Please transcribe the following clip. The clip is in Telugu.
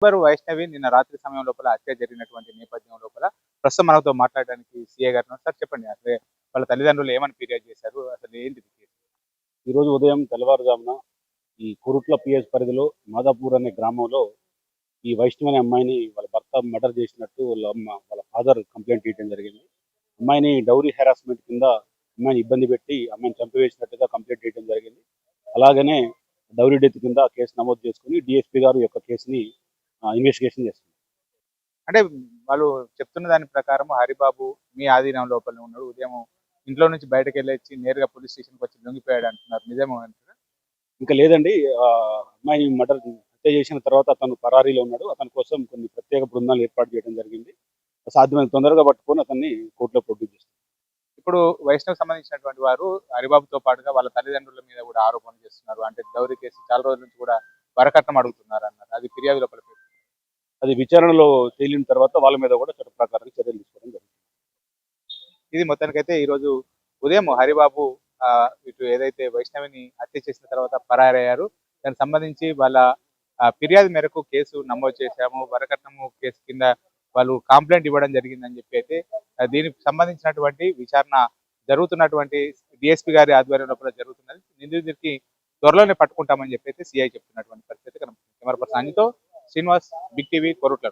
వైష్ణవి నిన్న రాత్రి సమయం లోపల హత్య జరిగినటువంటి నేపథ్యం లోపల ప్రస్తుతం మనతో మాట్లాడడానికి సీఏ గారు ఉన్నారు. సార్ చెప్పండి. అసలే వాళ్ళ తల్లిదండ్రులు ఏమని ఫిర్యాదు చేశారు? అసలు ఏంటిది కేసు? ఈరోజు ఉదయం తెల్లవారుజామున ఈ కురుట్ల పిఎస్ పరిధిలో మాదాపూర్ అనే గ్రామంలో ఈ వైష్ణవి అనే అమ్మాయిని వాళ్ళ భర్త మర్డర్ చేసినట్టు వాళ్ళ ఫాదర్ కంప్లైంట్ ఇవ్వడం జరిగింది. అమ్మాయిని డౌరీ హెరాస్మెంట్ కింద అమ్మాయిని ఇబ్బంది పెట్టి అమ్మాయిని చంపివేసినట్టుగా కంప్లైంట్ ఇవ్వడం జరిగింది. అలాగనే డౌరీ డెత్ కింద కేసు నమోదు చేసుకుని డిఎస్పీ గారు యొక్క కేసుని ఇన్వెస్టిగేషన్ చేస్తున్నారు. అంటే వాళ్ళు చెప్తున్న దాని ప్రకారం హరిబాబు మీ ఆధీనం లోపలనే ఉన్నాడు. ఉదయం ఇంట్లో నుంచి బయటకు వెళ్ళొచ్చి నేరుగా పోలీస్ స్టేషన్కి వచ్చి లొంగిపోయాడు అంటున్నారు. నిజమేనా అంటారా? ఇంకా లేదండి, అమ్మాయిని మర్డర్ హత్య చేసిన తర్వాత అతను పరారీలో ఉన్నాడు. అతని కోసం కొన్ని ప్రత్యేక బృందాలు ఏర్పాటు చేయడం జరిగింది. సాధ్యమైన తొందరగా పట్టుకొని అతన్ని కోర్టులో ప్రొడ్యూస్ చేస్తారు. ఇప్పుడు వైష్ణవ్ సంబంధించినటువంటి వారు హరిబాబుతో పాటుగా వాళ్ళ తల్లిదండ్రుల మీద కూడా ఆరోపణలు చేస్తున్నారు. అంటే డౌరీ కేసు చాలా రోజుల నుంచి కూడా వరకట్నం అడుగుతున్నారు అన్నారు. అది ఫిర్యాదు లోపల పేర్కొన్నారు. అది విచారణలో తేలిన తర్వాత వాళ్ళ మీద కూడా చట్ట ప్రకారం చర్యలు తీసుకోవడం జరుగుతుంది. ఇది మొత్తానికైతే ఈరోజు ఉదయం హరిబాబు ఇటు ఏదైతే వైష్ణవిని హత్య చేసిన తర్వాత పరారయ్యారు. దానికి సంబంధించి వాళ్ళ ఫిర్యాదు మేరకు కేసు నమోదు చేశాము. వరకట్నము కేసు కింద వాళ్ళు కంప్లైంట్ ఇవ్వడం జరిగిందని చెప్పి అయితే దీనికి సంబంధించినటువంటి విచారణ జరుగుతున్నటువంటి డిఎస్పీ గారి ఆధ్వర్యంలో కూడా జరుగుతున్నది. నిందితుడికి త్వరలోనే పట్టుకుంటామని చెప్పి అయితే సిఐ చెప్తున్నటువంటి పరిస్థితి కనబడుతుంది. కెమెరా పర్సన్ అనితో శ్రీనివాస్, బిగ్ టీవీ, కొరుట్ల.